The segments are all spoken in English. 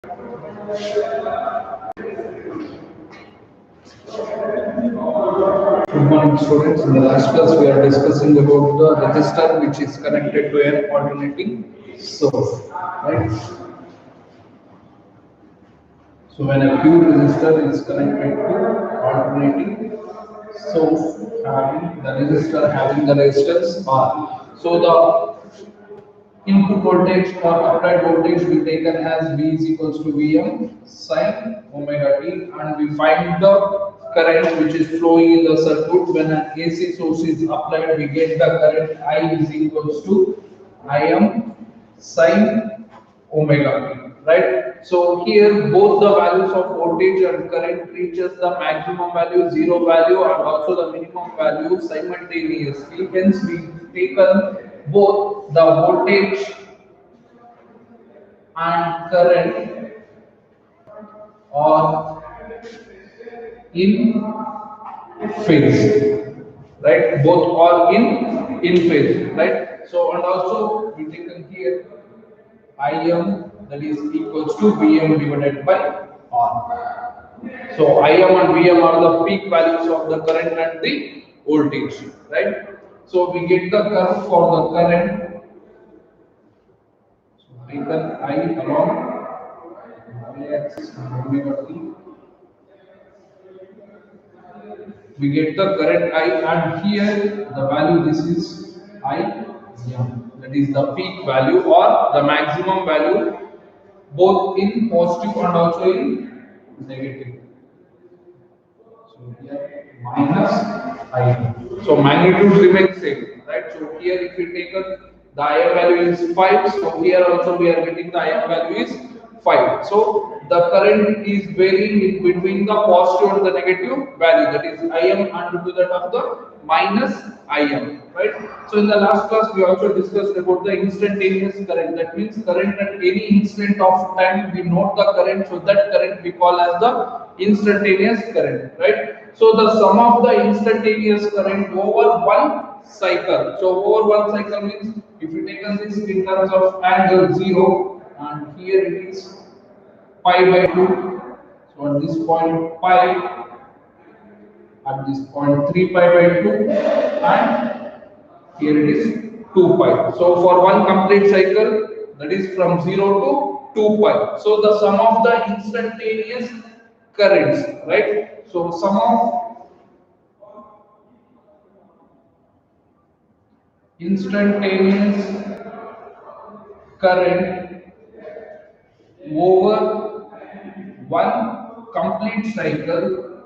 Good morning, students. In the last class, we are discussing about the resistor which is connected to an alternating source, right? So when a Q resistor is connected to alternating source, having the resistor having the resistance R. So the input voltage or applied voltage we taken as V is equals to Vm sin omega t, and we find the current which is flowing in the circuit. When an AC source is applied, we get the current I is equals to Im sin omega t, right? So here both the values of voltage and current reaches the maximum value, zero value, and also the minimum value simultaneously. Hence we taken both the voltage and current are in phase, right? Both are in phase, right? So and also we taken here Im, that is equals to Vm divided by R. So Im and Vm are the peak values of the current and the voltage, right? So we get the curve for the current. So taken I along y axis and omega t. We get the current I, and here the value, this is I, that is the peak value or the maximum value, both in positive and also in negative. So here minus I. So magnitude remains same, right? So here if you take the Im value is 5, so here also we are getting the Im value is 5. So the current is varying in between the positive and the negative value, that is Im and to that of the minus Im, right? So in the last class we also discussed about the instantaneous current. That means current at any instant of time we note the current, so that current we call as the instantaneous current, right? So the sum of the instantaneous current over one cycle. So over one cycle means if you take this in terms of angle 0, and here it is pi by 2. So at this point pi, at this point 3 pi by 2, and here it is 2 pi. So for one complete cycle, that is from 0 to 2 pi. So the sum of the instantaneous currents, right? So sum of instantaneous current over one complete cycle.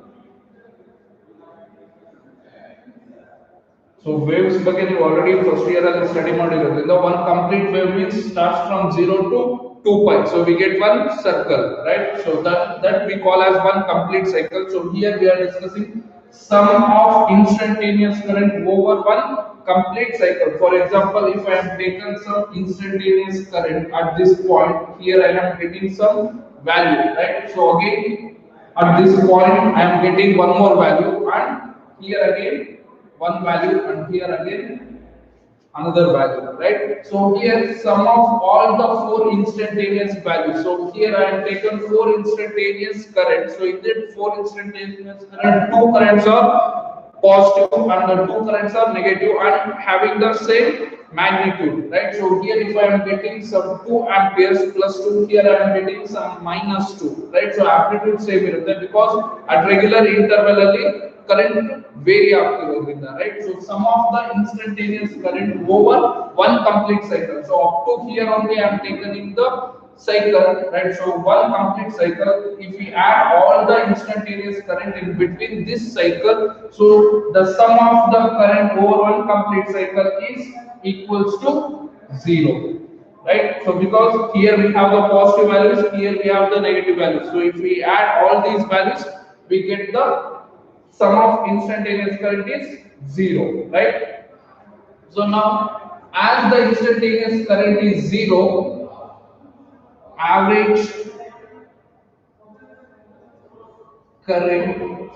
So waves again you already first year as a study module. The one complete wave means starts from 0 to 2 pi. So we get one circle, right? So that we call as one complete cycle. So here we are discussing sum of instantaneous current over one complete cycle. For example, if I am taken some instantaneous current at this point, here I am getting some value, right? So again at this point I am getting one more value, and here again one value, and here again another value, right? So here sum of all the four instantaneous values. So here I have taken four instantaneous currents. So in that four instantaneous current, two currents are positive and the two currents are negative and having the same magnitude, right? So here if I am getting some 2 amperes plus 2, here I am getting some minus 2, right? So amplitude same irutte because at regular interval current vary ಆಗ್ತಿರೋದ್ರಿಂದ, right? So sum of the instantaneous current over one complete cycle. So up to here only I am taken in the cycle, right? So one complete cycle, if we add all the instantaneous current in between this cycle, so the sum of the current over one complete cycle is equals to 0, right? So because here we have the positive values, here we have the negative values, so if we add all these values we get the sum of instantaneous current is 0, right? So now as the instantaneous current is 0, average current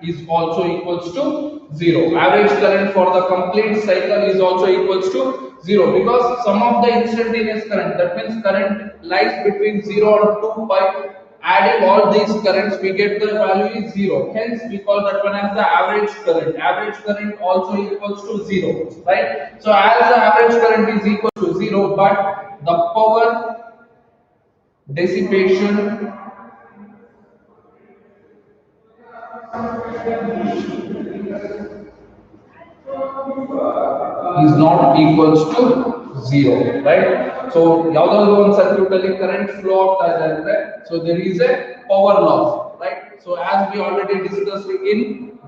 is also equals to 0. Average current for the complete cycle is also equals to 0 because sum of the instantaneous current, that means current lies between 0 and 2 pi. Adding all these currents, we get the value is 0. Hence, we call that one as the average current. Average current also equals to 0, right? So, as the average current is equal to 0, but the power dissipation is not equals to 0, right? So ಯಾವುದಾದ್ರು ಒಂದು circuit ಅಲ್ಲಿ current flow ಆಗ್ತಾ ಇದೆ ಅಂದ್ರೆ so there is a power loss, right? So as we already discussed in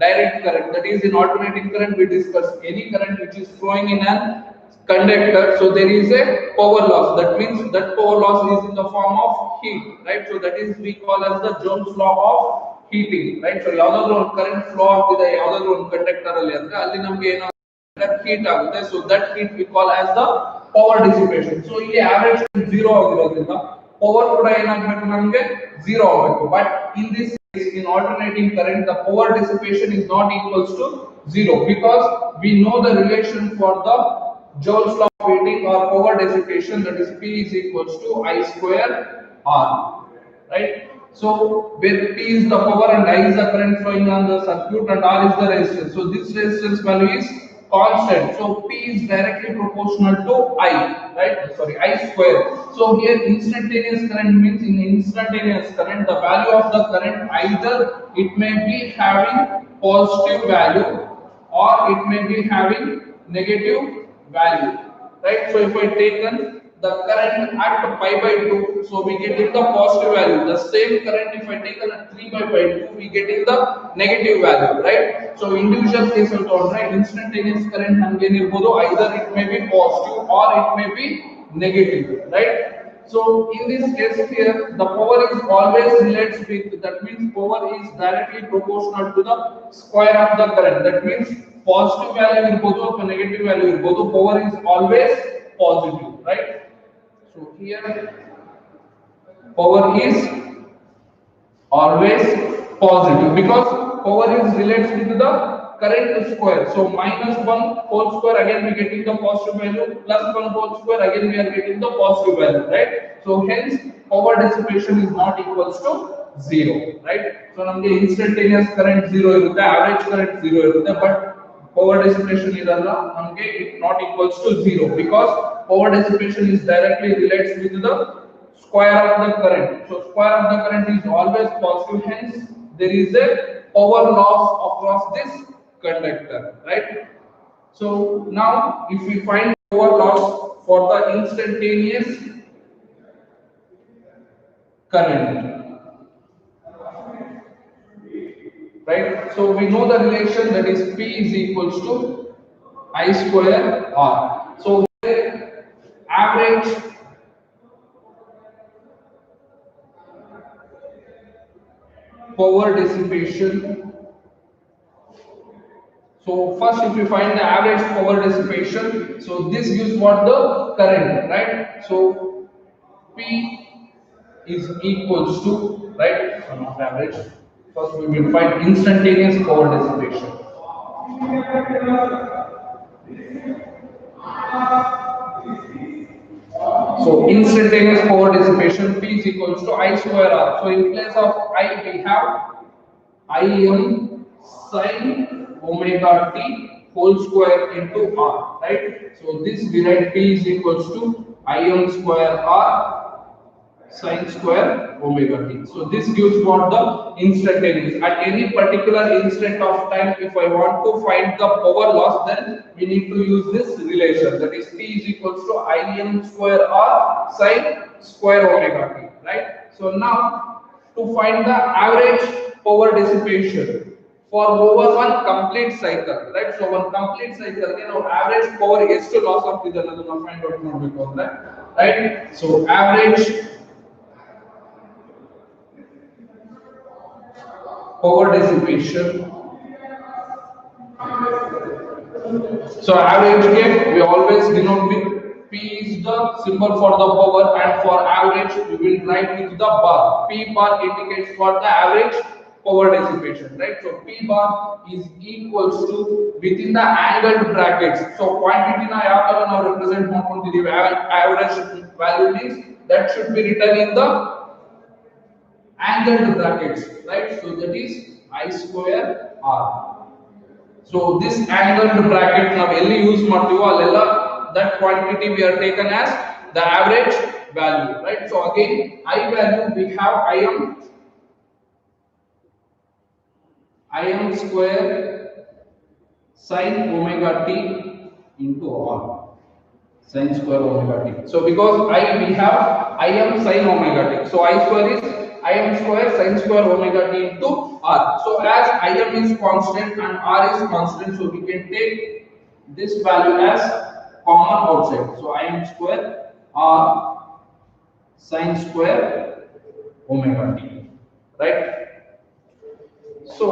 direct current, that is in alternating current, we discussed any current which is flowing in an conductor, so there is a power loss. That means that power loss is in the form of heat, right? So that is we call as the Jones law of heating, right? So ಯಾವುದಾದ್ರು ಒಂದು current flow ಆಗ್ತಿದೆ ಯಾವುದಾದ್ರು ಒಂದು conductor ಅಲ್ಲಿ ಅಂದ್ರೆ ಅಲ್ಲಿ ನಮಗೆ ಏನು heat ಆಗುತ್ತೆ, so that heat we call as the power dissipation. So ಇಲ್ಲಿ average 0 ಆಗಿರೋದ್ರಿಂದ power ಕೂಡ ಏನಾಗಬೇಕು ನಮಗೆ 0 ಆಗಬೇಕು. But in this case, in alternating current, the power dissipation is not equals to 0 because we know the relation for the Joule's law of heating or power dissipation, that is P is equals to I square R, right? So where P is the power and I is the current flowing on the circuit and R is the resistance. So this resistance value is constant. So P is directly proportional to I, right? Sorry, I square. So here instantaneous current means in instantaneous current, the value of the current either it may be having positive value or it may be having negative value, right? So if I taken the current at pi by 2, so we get in the positive value. The same current if I taken at 3 by pi 2, we get in the negative value, right? So individual case alone, instantaneous current namge irbodu, either it may be positive or it may be negative, right? So in this case here, the power is always relates with, that means power is directly proportional to the square of the current. That means positive value irbodu or negative value irbodu, power is always positive, right? So here power is always positive because power is relates with the current square. So minus 1 whole square, again we getting the positive value, plus 1 whole square, again we are getting the positive value, right? So hence power dissipation is not equals to 0, right? So namge instantaneous current 0 irutte, average current 0 irutte, but power dissipation iralla, namge it not equals to 0 because power dissipation is directly relates with the square of the current. So square of the current is always positive, hence there is a power loss across this conductor, right? So now if we find power loss for the instantaneous current, right? So we know the relation, that is P is equals to I square R. So average power dissipation. So first if we find the average power dissipation, so this gives what the current, right? So P is equals to, right? So not average. First we will find instantaneous power dissipation. So instantaneous power dissipation, P is equals to I square R. So in place of I we have Im sin omega t whole square into R, right? So this we write P is equals to Im square R sin square omega t. So this gives what the instantaneous. At any particular instant of time, if I want to find the power loss, then we need to use this relation, that is P is equals to Im square R sin square omega t, right? So now to find the average power dissipation for over one complete cycle, right? So one complete cycle, average power ಎಷ್ಟು loss ಆಗ್ತಿದೆ ಅನ್ನೋದನ್ನ find out ಮಾಡಬೇಕು ಅಂದ್ರೆ, right? So average power dissipation. So average game we always denote with P is the symbol for the power, and for average we will write with the bar. P bar indicates what the average power dissipation, right? So P bar is equals to within the angled brackets. So quantity na now represent the average value means that should be written in the angled brackets, right? So that is I square R. So this angled bracket now ಎಲ್ಲಿ use ಮಾಡ್ತೀವೋ ಅಲ್ಲೆಲ್ಲ that quantity we are taken as the average value, right? So again I value we have Im square sin omega t into R, sin square omega t. So because we have Im sin omega t, so I square is Im square sin square omega t into R. So as Im is constant and R is constant, so we can take this value as common outside. So Im square R sin square omega t, right? So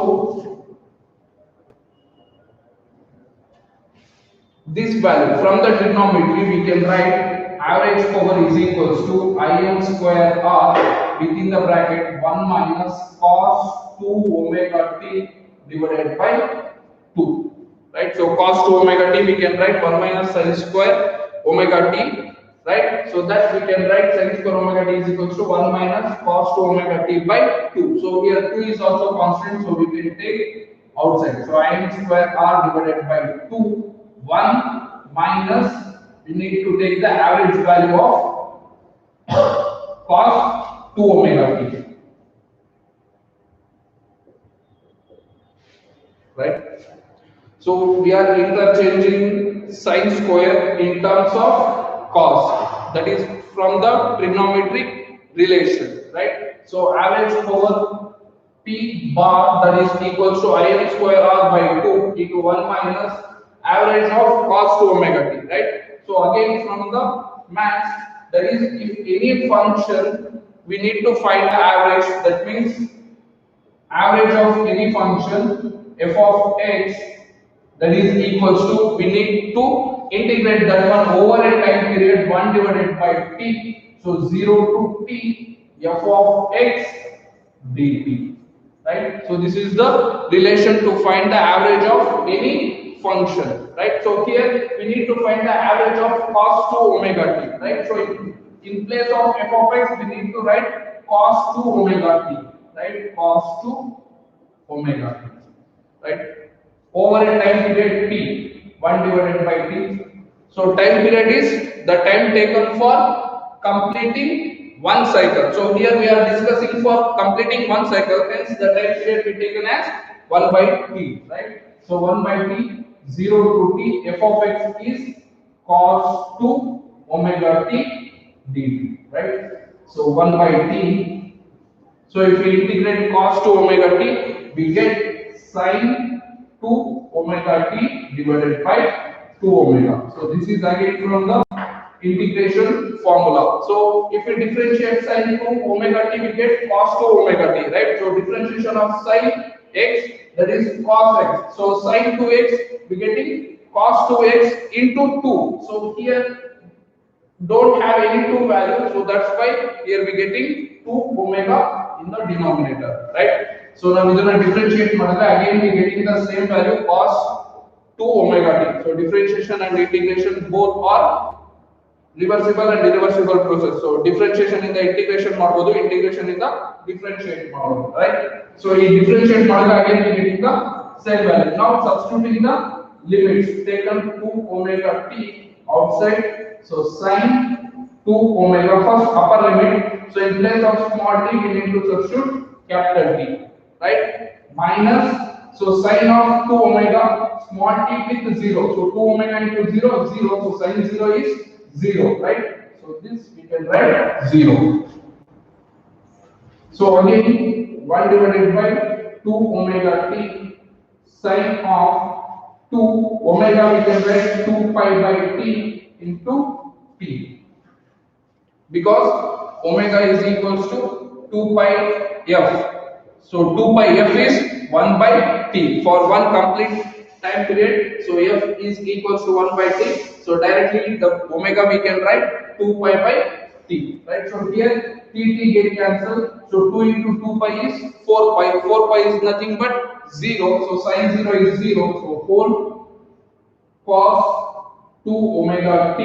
this value from the trigonometry we can write average power is equals to Im square R within the bracket 1 minus cos 2 omega t divided by 2, right? So cos 2 omega t we can write 1 minus sin square omega t, right? So that we can write sin square omega t is equals to 1 minus cos 2 omega t by 2. So here 2 is also constant, so we can take outside. So Im square R divided by 2, 1 minus we need to take the average value of cos 2 omega t, right? So we are interchanging sin square in terms of cos, that is from the trigonometric relation, right? So average power P bar that is equals to Im square R by 2 into 1 minus average of cos 2 omega t, right? So again from the maths, that is if any function we need to find the average, that means average of any function f of x, that is equals to we need to integrate that one over a time period 1 divided by t, so 0 to t f of x dt, right? So this is the relation to find the average of any function, right? So here we need to find the average of cos 2 omega t, right? So in place of f of x we need to write cos 2 omega t, right? Cos 2 omega t, right? Over a time period t, 1 divided by t. So time period is the time taken for completing one cycle. So here we are discussing for completing one cycle, hence the time period we taken as 1 by t, right? So 1 by t, 0 to t, f of x is cos 2 omega t dt, right? So 1 by t, so if we integrate cos 2 omega t, we get sin 2 omega t divided by 2 omega. So this is again from the integration formula. So if we differentiate sin 2 omega t, we get cos 2 omega t, right? So differentiation of sin x, that is cos x. So sin 2x we getting cos 2x into 2. So here don't have any 2 values, so that's why here we getting 2 omega in the denominator, right? So now we gonna differentiate madre, again we getting the same value cos 2 omega t. So differentiation and integration both are reversible and irreversible process. So differentiation in the integration ಮಾಡಬಹುದು, integration in the differentiate ಮಾಡಬಹುದು, right? So in differentiate ಮಾಡಿದಾಗ again we getting the same value. Now substituting the limits, taken 2 omega t outside, so sin 2 omega first upper limit, so in place of small t we need to substitute capital T, right? Minus, so sin of 2 omega small t with 0, so 2 omega into 0, 0, so sin 0 is 0, right? So this we can write 0. So again 1 divided by 2 omega t sin of 2 omega we can write 2 pi by t into t, because omega is equals to 2 pi f. So 2 pi f is 1 by t for one complete time period. So f is equals to 1 by t. So directly the omega we can write 2 pi by t, right? So here t T get cancelled. So 2 into 2 pi is 4 pi. 4 pi is nothing but 0. So sin 0 is 0. So whole cos 2 omega t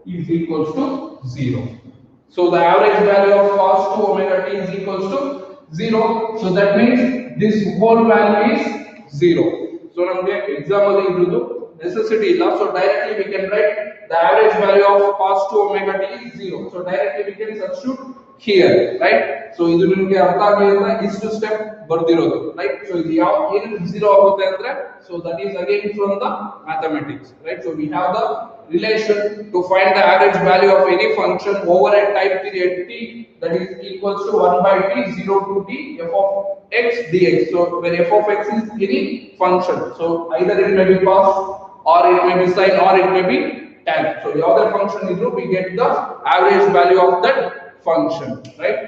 is equals to 0. So the average value of cos 2 omega t is equals to 0. So that means this whole value is 0. So ನಮಗೆ exam ಅಲ್ಲಿ ಇರುವುದು necessity ಇಲ್ಲ. So directly we can write the average value of cos 2 omega t is 0. So directly we can substitute here, right? So ಇದು ನಿಮಗೆ ಅರ್ಥ ಆಗಿಲ್ಲ ಇಷ್ಟು step ಬರ್ದಿರೋದು, right? So ಇದು ಯಾವ ಏನು 0 ಆಗುತ್ತೆ ಅಂದ್ರೆ so that is again from the mathematics, right? So we have the relation to find the average value of any function over a time period t, that is equals to 1 by t 0 to t f of x dx. So where f of x is any function, so either it may be cos or it may be sin or it may be tan. So the other function is we get the average value of that function, right?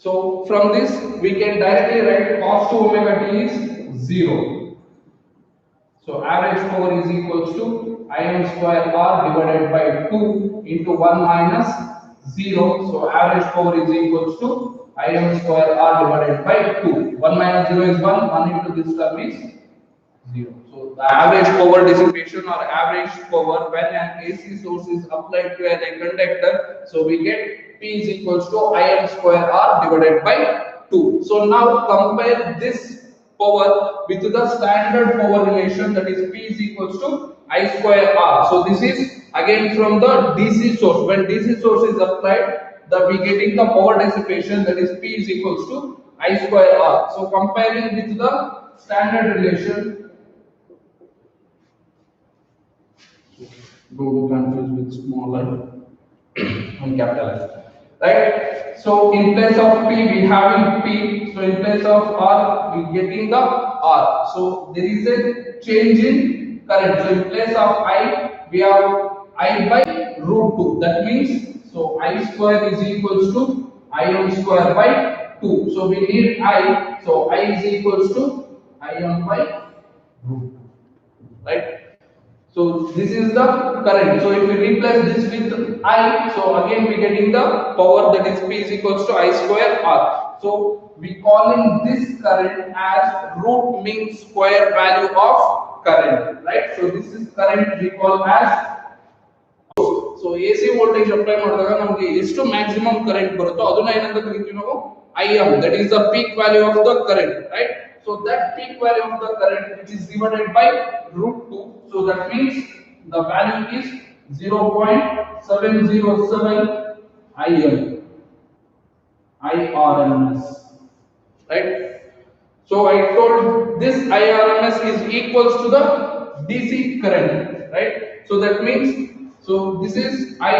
So from this we can directly write cos 2 omega t is 0. So average power is equals to Im square r divided by 2 into 1 minus 0. So average power is equals to Im square r divided by 2. 1 minus 0 is 1. 1 into this term is 0. So the average power dissipation or average power when an AC source is applied to a conductor, so we get P is equals to Im square r divided by 2. So now compare this power with the standard power relation, that is P is equals to I square r. So this is again from the DC source. When DC source is applied, we getting the power dissipation, that is P is equals to I square r. So comparing with the standard relation, don't confuse with smaller and capital S, right? So in place of P we having P, so in place of R we getting the R. So there is a change in current. So in place of I we have I by root 2. That means so I square is equals to Im square by 2. So we need I. So I is equals to Im by root 2, right? So this is the current. So if we replace this with I, so again we getting the power, that is P is equals to I square R. So we calling this current as root mean square value of current, right? So this is current we call as. So AC voltage apply ಮಾಡಿದಾಗ ನಮಗೆ ಎಷ್ಟು maximum current ಬರುತ್ತೋ ಅದನ್ನ ಏನಂತ ಕರೀತೀವಿ ನಾವು Im, that is the peak value of the current, right? So that peak value of the current which is divided by root 2. So that means the value is 0.707 Im, IRMS, right? So I told this IRMS is equals to the DC current, right? So that means so this is I.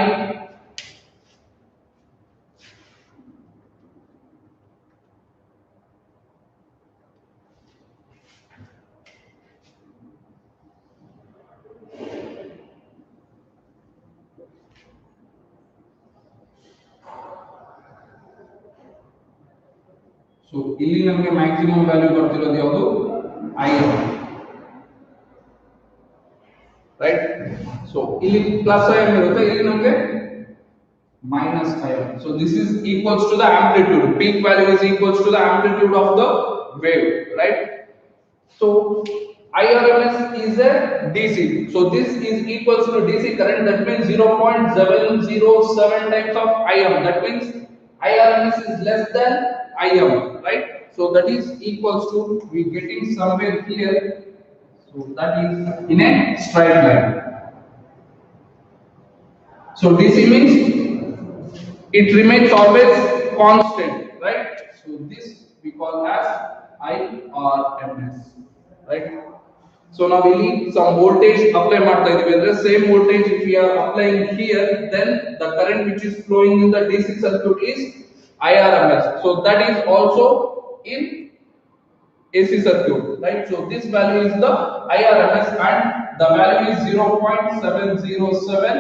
So ಇಲ್ಲಿ ನಮಗೆ maximum value ಬರ್ತಿರೋದು ಯಾವುದು Im, right? So ಇಲ್ಲಿ plus Im ಇರುತ್ತೆ, ಇಲ್ಲಿ ನಮಗೆ minus Im. So this is equals to the amplitude. Peak value is equals to the amplitude of the wave, right? So IRMS is a DC. So this is equals to DC current. That means 0.707 times of Im. That means IRMS is less than Im, right? So that is equals to, we getting somewhere here. So that is in a straight line. So DC means it remains always constant, right? So this we call as IRMS, right? So now we need some voltage apply ಮಾಡ್ತಾ ಇದೀವಿ ಅಂದ್ರೆ same voltage if we are applying here, then the current which is flowing in the DC circuit is IRMS. So that is also in AC circuit, right? So this value is the IRMS and the value is 0.707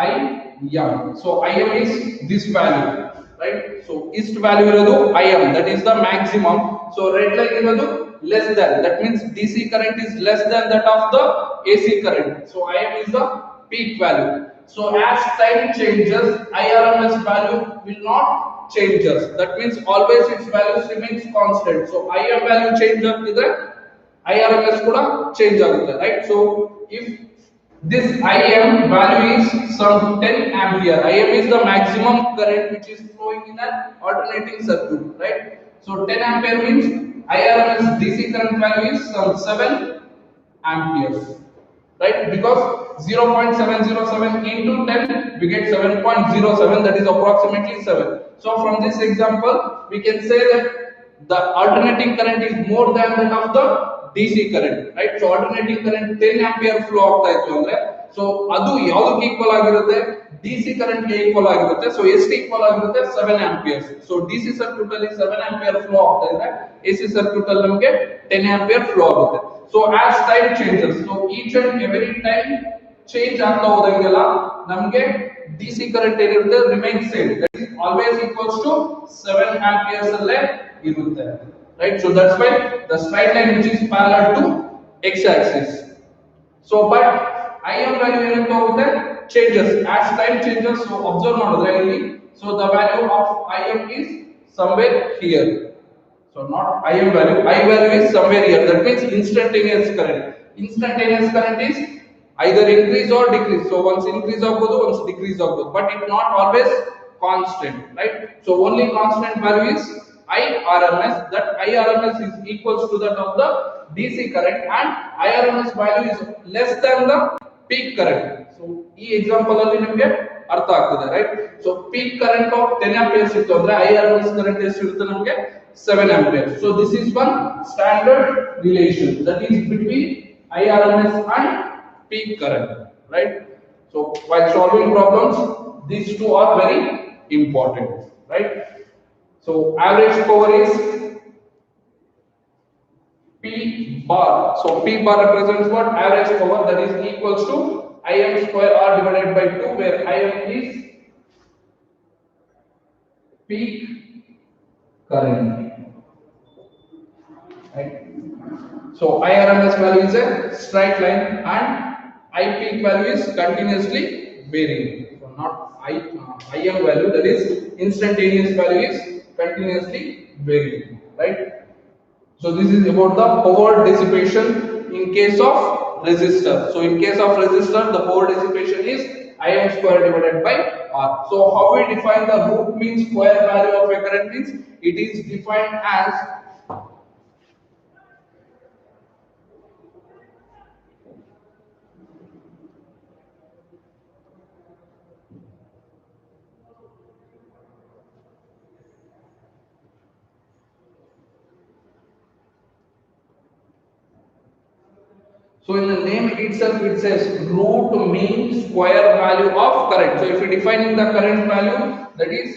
IRMS. IM. So IM is this value, right? So ist value iradu IM, that is the maximum. So red line iradu less than, that means DC current is less than that of the AC current. So IM is the peak value. So as time changes, IRMS value will not changes. That means always its values remains constant. So IM value change ಆಗ್ತಿದ್ರೆ IRMS ಕೂಡ change ಆಗುತ್ತೆ, right? So if this IM value is some 10 ampere, IM is the maximum current which is flowing in an alternating circuit, right? So 10 ampere means IRMS DC current value is some 7 amperes, right? Because 0.707 into 10 we get 7.07, that is approximately 7. So from this example we can say that the alternating current is more than that of the DC current, right? So alternating current 10 ampere flow ಆಗ್ತಾ ಇತ್ತು ಅಂದ್ರೆ so ಅದು ಯಾವುದಕ್ಕೆ equal ಆಗಿರುತ್ತೆ, DC current ಗೆ equal ಆಗಿರುತ್ತೆ. So ಎಷ್ಟು equal ಆಗಿರುತ್ತೆ, 7 amperes. So DC ಸರ್ಕ್ಯೂಟ್ ಅಲ್ಲಿ 7 ampere flow ಆಗ್ತಾ ಇದೆ, AC ಸರ್ಕ್ಯೂಟ್ ಅಲ್ಲಿ ನಮಗೆ 10 ampere flow ಆಗುತ್ತೆ. So as time changes, so each and every time change ಆಗ್ತಾ ಹೋದಂಗೆಲ್ಲ ನಮಗೆ DC current ಏನಿರುತ್ತೆ remains same, that is always equals to 7 amperes ಅಲ್ಲೇ ಇರುತ್ತೆ, right? So that's why the straight line which is parallel to x axis. So but IM value ಏನಂತ ಹೋಗುತ್ತೆ, changes as time changes. So observe ಮಾಡಿದ್ರೆ ಇಲ್ಲಿ, so the value of IM is somewhere here. So not IM value, I value is somewhere here, that means instantaneous current. Instantaneous current is either increase or decrease. So once increase ಆಗ್ಬೋದು, once decrease ಆಗ್ಬೋದು, but it not always constant, right? So only constant value is IRMS, that IRMS is equals to that of the DC current and IRMS value is less than the peak current. So ಈ example ಅಲ್ಲಿ ನಿಮಗೆ ಅರ್ಥ ಆಗ್ತದೆ, right? So peak current of 10 amperes ಇತ್ತು ಅಂದ್ರೆ IRMS current ಎಷ್ಟು ಇರುತ್ತೆ ನಮಗೆ 7 amperes. So this is one standard relation, that is between IRMS and peak current, right? So while solving problems these two are very important, right? So average power is P bar. So P bar represents what? Average power, that is equals to IM square R divided by 2, where IM is peak current, right? So IRMS value is a straight line and I peak value is continuously varying. So not IM value, that is instantaneous value is continuously varying, right? So this is about the power dissipation in case of resistor. So in case of resistor, the power dissipation is IM square divided by R. So how we define the root mean square value of a current means, it is defined as so in the name itself it says root mean square value of current. So if we defining the current value, that is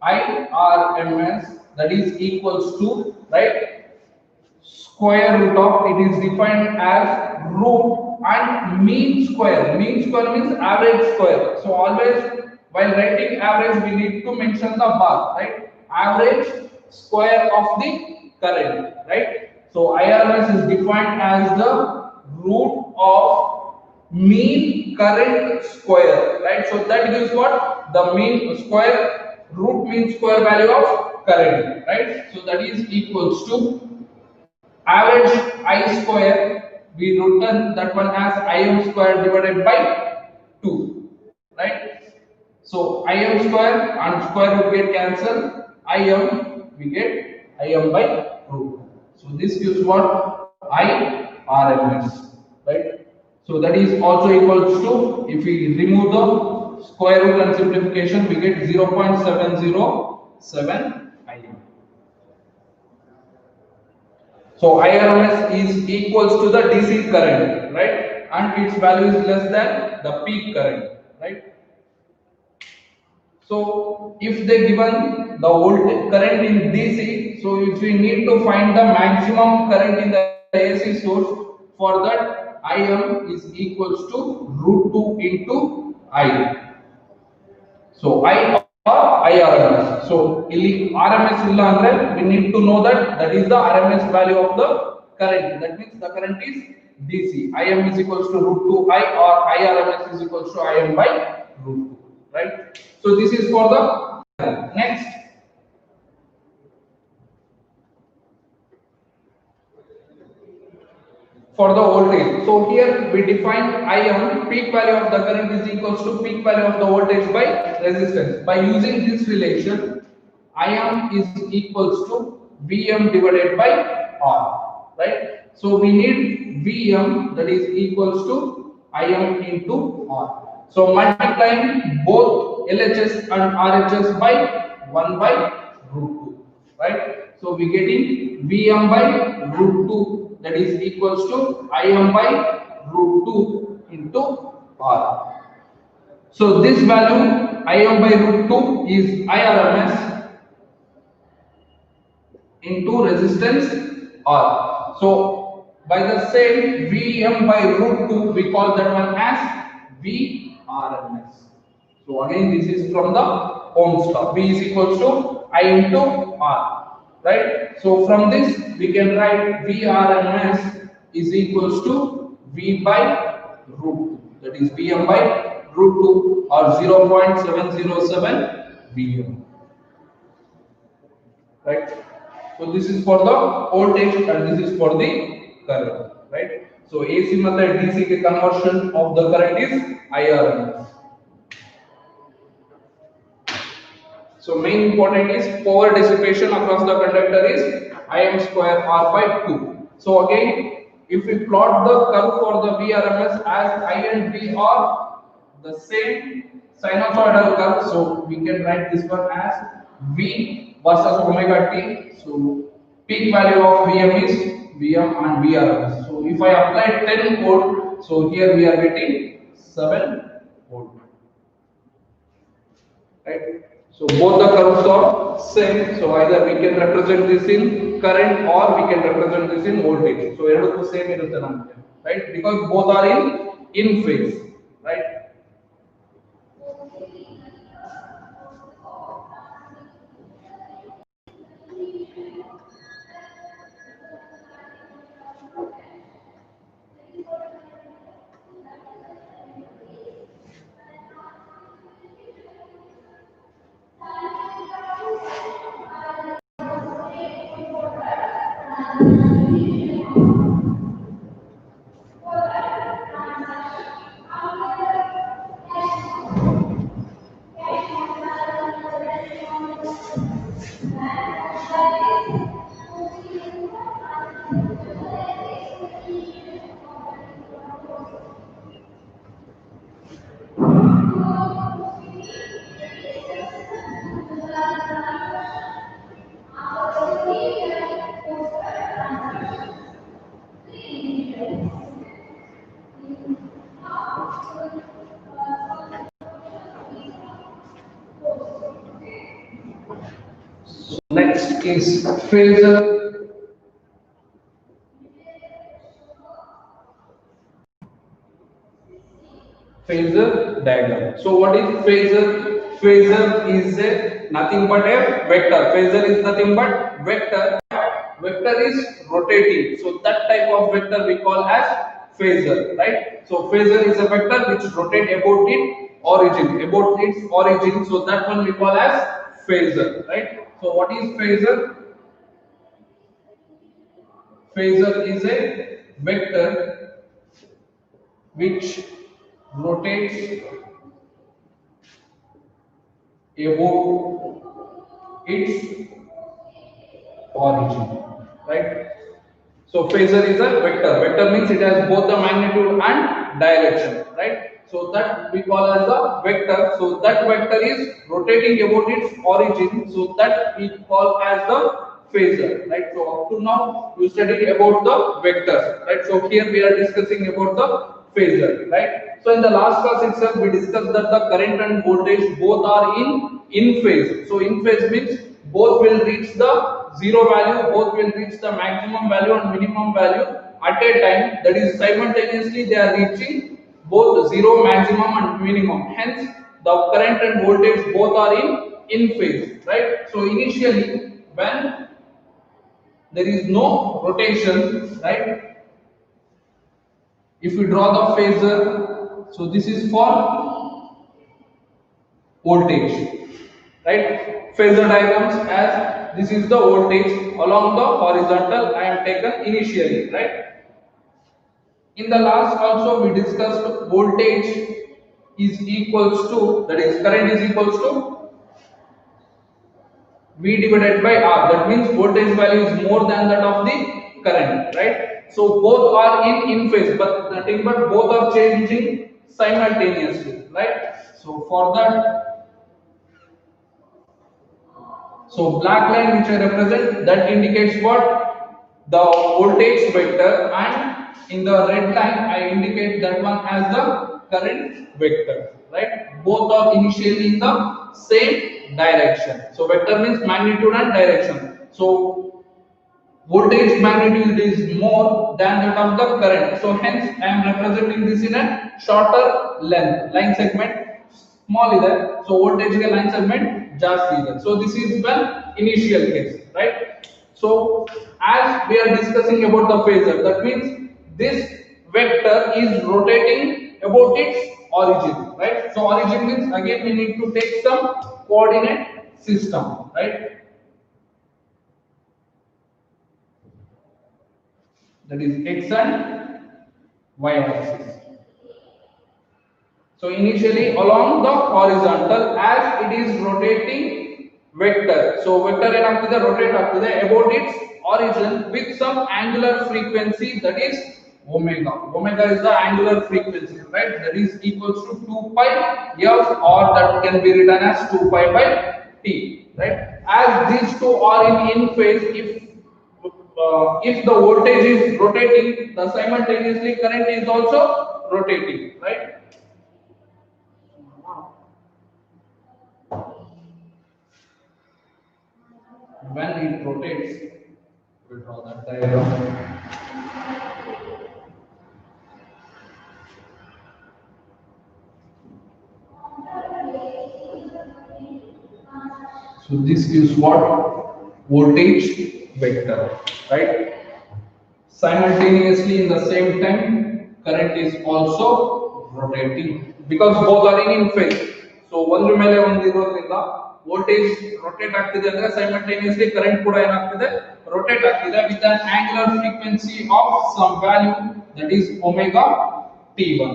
IRMS, that is equals to, right, square root of, it is defined as root and mean square. Mean square means average square. So always while writing average we need to mention the bar, right? Average square of the current, right? So IRMS is defined as the root of mean current square, right? So that gives what? The mean square, root mean square value of current, right? So that is equals to average I square, we written that one as IM square divided by 2, right? So IM square and square root get cancelled, IM we get IM by root. So this gives what? IRMS, right? So that is also equals to, if we remove the square root and simplification, we get 0.707 IM. So IRMS is equals to the DC current, right? And its value is less than the peak current, right? So if they given the voltage current in DC, so if we need to find the maximum current in the AC source, for that IM is equals to root 2 into I. So I or IRMS. So ಇಲ್ಲಿ RMS ಇಲ್ಲ ಅಂದ್ರೆ we need to know that that is the RMS value of the current. That means the current is DC. IM is equals to root 2 I or IRMS is equals to IM by root 2. Right? So this is for the next. For the voltage. So here we define IM, peak value of the current is equals to peak value of the voltage by resistance. By using this relation, IM is equals to Vm divided by R, right? So we need Vm that is equals to Im into R. So multiplying both LHS and RHS by 1 by root 2, right? So we getting Vm by root 2 that is equals to Im by root 2 into R. So this value Im by root 2 is IRMS into resistance R. So by the same Vm by root 2 we call that one as VRMS. So again this is from the Ohm's law. V is equals to I into R, right? So from this we can write VRMS is equals to V by root 2, that is Vm by root 2 or 0.707 Vm, right? So this is for the voltage and this is for the current, right? So AC method DC ke conversion of the current is IRMS. So main important is power dissipation across the conductor is Im square R by 2. So again, if we plot the curve for the VRMS as I and V are the same sinusoidal curve, so we can write this one as V versus omega t. So peak value of Vm is Vm and VRMS. So if I apply 10 volt, so here we are getting 7 volt. Right? So both the curves are same. So either we can represent this in current or we can represent this in voltage. So ಎರಡಕ್ಕೂ same ಇರುತ್ತೆ ನಮಗೆ, right? Because both are in phase, right? Next is phasor. Phasor diagram. So what is phasor? Phasor is nothing but a vector. Phasor is nothing but vector. Vector is rotating. So that type of vector we call as phasor, right? So phasor is a vector which rotate about its origin, So that one we call as phasor, right? So what is phasor? Phasor is a vector which rotates about its origin, right? So phasor is a vector. Vector means it has both the magnitude and direction, right? So that we call as the vector. So that vector is rotating about its origin. So that we call as the phasor, right? So up to now we studied about the vectors, right? So here we are discussing about the phasor, right? So in the last class itself we discussed that the current and voltage both are in phase. So in phase means both will reach the zero value, both will reach the maximum value and minimum value at a time. That is simultaneously they are reaching both zero, maximum and minimum. Hence the current and voltage both are in phase, right? So initially when there is no rotation, right, if we draw the phasor, so this is for voltage, right? Phasor diagrams, as this is the voltage along the horizontal I am taken initially, right? In the last also we discussed voltage is equals to, that is current is equals to V divided by R. That means voltage value is more than that of the current, right? So both are in phase, but nothing but both are changing simultaneously, right? So for that, so black line which I represent, that indicates what? The voltage vector, and in the red line I indicate that one as the current vector, right? Both are initially in the same direction. So vector means magnitude and direction. So voltage magnitude is more than that of the current. So hence I am representing this in a shorter length, line segment small is there. So voltage के line segment जास्ती है. So this is the initial case, right? So as we are discussing about the phasor, that means this vector is rotating about its origin, right? So origin means again we need to take some coordinate system, right? That is x and y axis. So initially along the horizontal, as it is rotating vector. So vector ಏನಾಗ್ತಿದೆ rotate ಆಗ್ತಿದೆ about its origin with some angular frequency, that is omega. Omega is the angular frequency, right? That is equals to 2 pi f, or that can be written as 2 pi by t, right? As these two are in phase, if the voltage is rotating, the simultaneously current is also rotating, right? When it rotates, we draw that diagram. So this gives what? Voltage vector, right? Simultaneously in the same time, current is also rotating because both are in phase. So one ಮೇಲೆ ಒಂದು ಇರೋದ್ರಿಂದ voltage rotate ಆಗ್ತಿದೆ ಅಂದ್ರೆ simultaneously current ಕೂಡ ಏನಾಗ್ತಿದೆ rotate ಆಗ್ತಿದೆ with an angular frequency of some value, that is omega t1,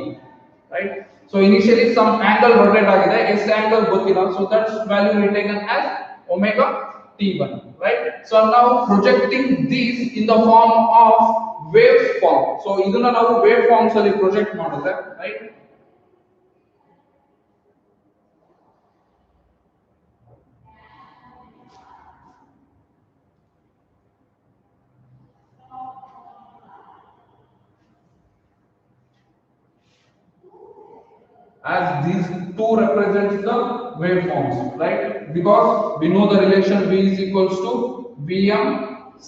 right? So initially some angle rotate agide, s angle gottilla, so that value will be taken as omega t1, right? So now projecting these in the form of waveform. So iduna ನಾವು waveforms ಅಲ್ಲಿ project ಮಾಡಿದ್ರೆ, right? As these two represents the waveforms, right? Because we know the relation V is equals to Vm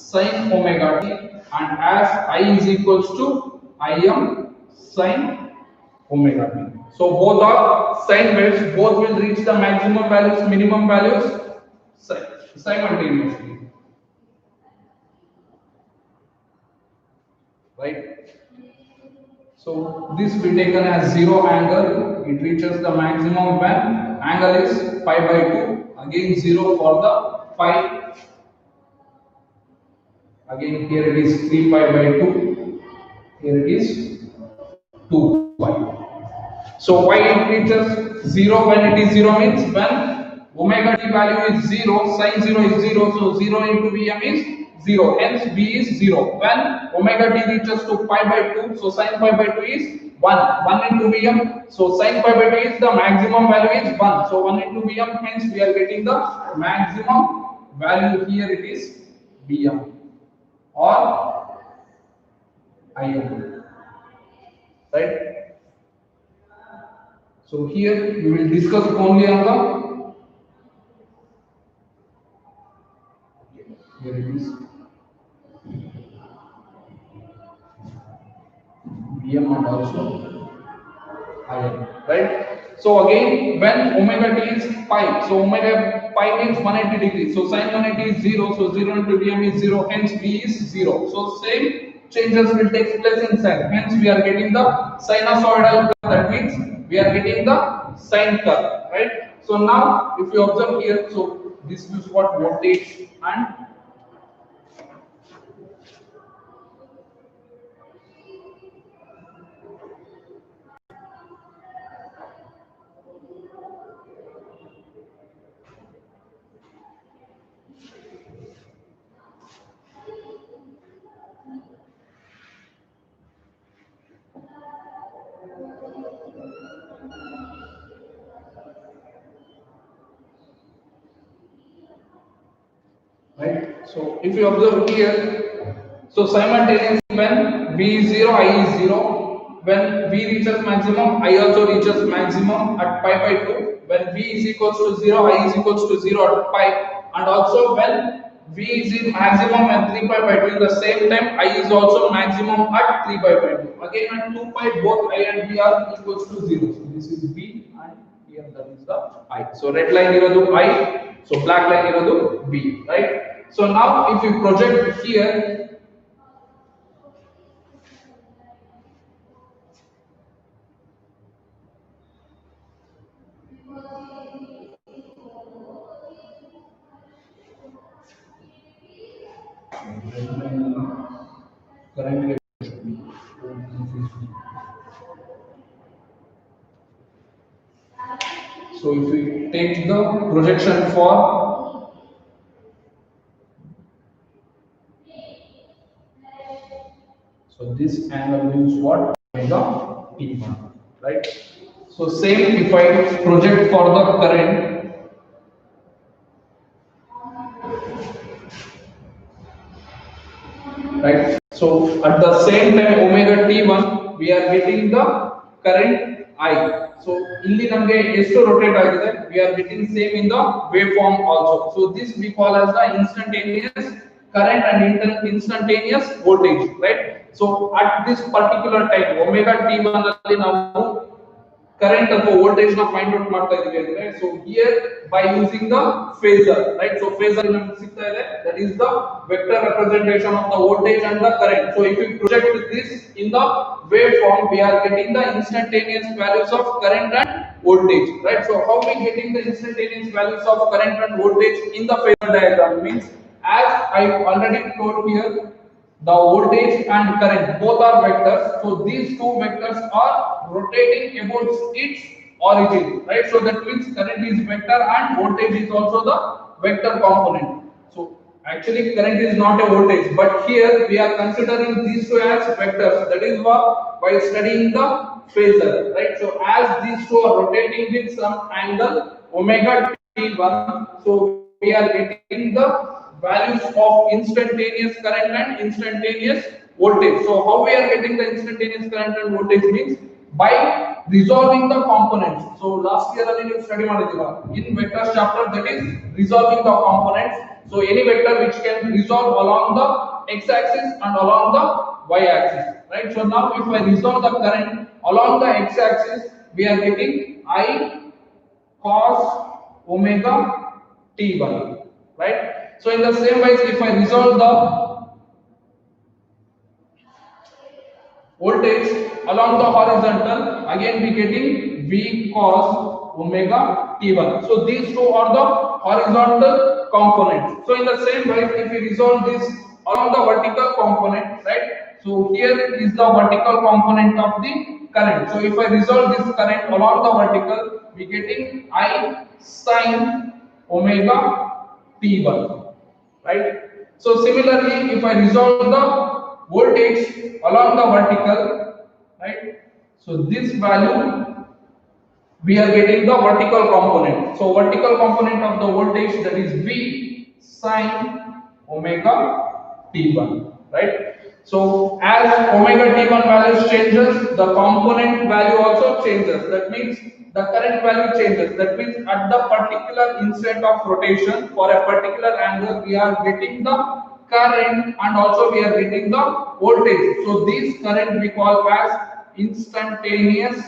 sin omega t, and as I is equals to Im sin omega t. So both are sine waves, both will reach the maximum values, minimum values simultaneously, right? So this will be taken as zero angle. It reaches the maximum when angle is pi by 2. Again 0 for the pi. Again here it is 3 pi by 2. Here it is 2 pi. So why it reaches 0 when it is 0 means when omega t value is 0, sin 0 is 0. So 0 into Vm is 0, hence V is 0. When omega t reaches to pi by 2, so sin pi by 2 is 1 into Vm. So sin pi by 2 is the maximum value is 1. So 1 into Vm, hence we are getting the maximum value. Here it is Vm or Im, right? So here we will discuss only on the, here it is Vm and also Im, right? So again, when omega t is pi, so omega pi means 180 degrees. So sin 180 is 0, so 0 into Vm is 0, hence V is 0. So same changes will take place in sin. Hence we are getting the sinusoidal curve. That means we are getting the sine curve, right? So now if you observe here, so this is what voltage and right? So if you observe here, so simultaneously when V is 0, I is 0. When V reaches maximum, I also reaches maximum at pi by 2. When V is equals to 0, I is equals to 0 at pi. And also when V is in maximum and 3 pi by 2, in the same time I is also maximum at 3 pi by 2. Again at 2 pi, both I and V are equals to 0. So this is V and here that is the I. So red line irodu I, so black line irodu V, right? So now if you project here, current. So if we take the projection for, so this angle means what? Omega T1, right? So same if I project for the current, right? So at the same time omega T1 we are getting the current I. So ಇಲ್ಲಿ ನಮಗೆ ಎಷ್ಟು rotate ಆಗಿದೆ, we are getting same in the waveform also. So this we call as the instantaneous current and instantaneous voltage, right? So at this particular time omega T1 ಅಲ್ಲಿ ನಾವು current ಅಥವಾ voltage ನ find out ಮಾಡ್ತಾ ಇದೀವಿ ಅಂದ್ರೆ, so here by using the phasor, right? So phasor ನಮಗೆ ಸಿಗ್ತಾ ಇದೆ, that is the vector representation of the voltage and the current. So if you project this in the waveform, we are getting the instantaneous values of current and voltage, right? So how we getting the instantaneous values of current and voltage in the phasor diagram means, as I already told here, the voltage and current both are vectors, so these two vectors are rotating about its origin, right? So that means current is vector and voltage is also the vector component. So actually current is not a voltage, but here we are considering these two as vectors. That is what by studying the phasor, right? So as these two are rotating with some angle omega t1, so we are getting the values of instantaneous current and instantaneous voltage. So how we are getting the instantaneous current and voltage means by resolving the components. So last year already you study ಮಾಡಿದಿರಾ in vectors chapter, that is resolving the components. So any vector which can resolve along the x axis and along the y axis, right? So now if I resolve the current along the x axis, we are getting I cos omega t1, right? So in the same way, if I resolve the voltage along the horizontal, again we getting V cos omega t1. So these two are the horizontal components. So in the same way, if we resolve this along the vertical component, right? So here is the vertical component of the current. So if I resolve this current along the vertical, we getting I sin omega t1. Right? So similarly, if I resolve the voltage along the vertical, right? So this value we are getting the vertical component. So vertical component of the voltage, that is V sin omega t1, right? So as omega t1 value changes, the component value also changes. That means the current value changes. That means at the particular instant of rotation for a particular angle, we are getting the current and also we are getting the voltage. So this current we call as instantaneous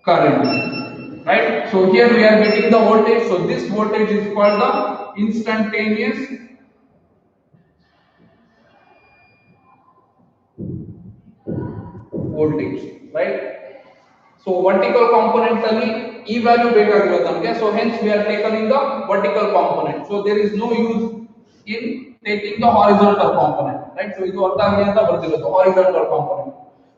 current, right? So here we are getting the voltage. So this voltage is called the instantaneous voltage, right? So vertical component ಅಲ್ಲಿ ಈ value ಬೇಕಾಗಿರೋದು ನಮಗೆ. So hence we are taken in the vertical component. So there is no use in taking the horizontal component, right? So ಇದು ಅರ್ಥ ಆಗಲಿ ಅಂತ ಬರ್ತಿರೋದು horizontal component.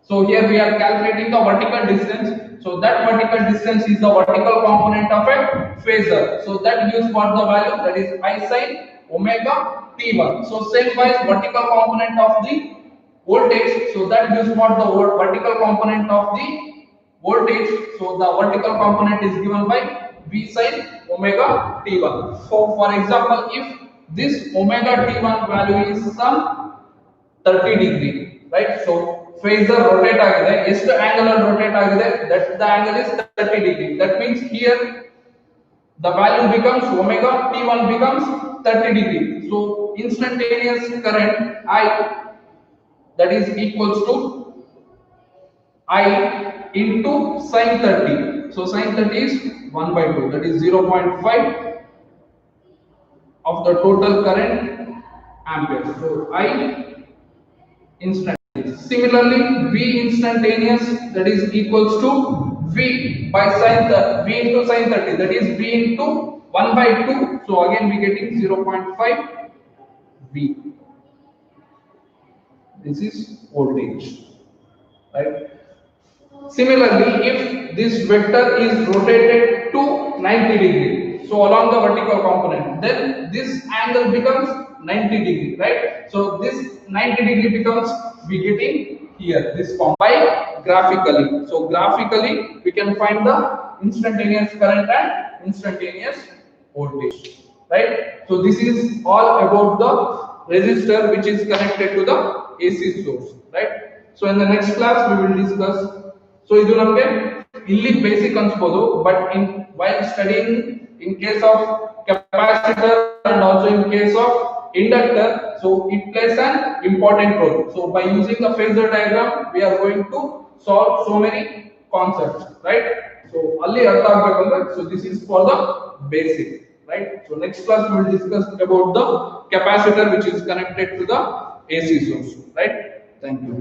So here we are calculating the vertical distance. So that vertical distance is the vertical component of a phasor. So that gives what the value, that is I sin omega t1. So same wise vertical component of the voltage. So that gives what the vertical component of the voltage. So the vertical component is given by V sin omega t1. So for example, if this omega t1 value is some 30 degree, right? So phasor rotate agide, ಎಷ್ಟು angle ಅಲ್ಲಿ rotate agide, that the angle is 30 degree. That means here the value becomes omega t1 becomes 30 degree. So instantaneous current I, that is equals to I into sin 30. So sin 30 is 1 by 2, that is 0.5 of the total current ampere. So I instantaneous. Similarly, V instantaneous, that is equals to V by sin V into sin 30, that is V into 1 by 2. So again we getting 0.5 V. This is voltage, right? Similarly, if this vector is rotated to 90 degree, so along the vertical component, then this angle becomes 90 degree, right? So this 90 degree becomes, we getting here this form by graphically. So graphically we can find the instantaneous current and instantaneous voltage, right? So this is all about the resistor which is connected to the AC source, right? So in the next class we will discuss. So ಇದು ನಮಗೆ ಇಲ್ಲಿ basic ಅನ್ಸ್ಬೋದು, but in while studying in case of capacitor and also in case of inductor, so it plays an important role. So by using the phasor diagram we are going to solve so many concepts, right? So alli artha agbeku, so this is for the basic, right? So next class we will discuss about the capacitor which is connected to the AC source, right? Thank you.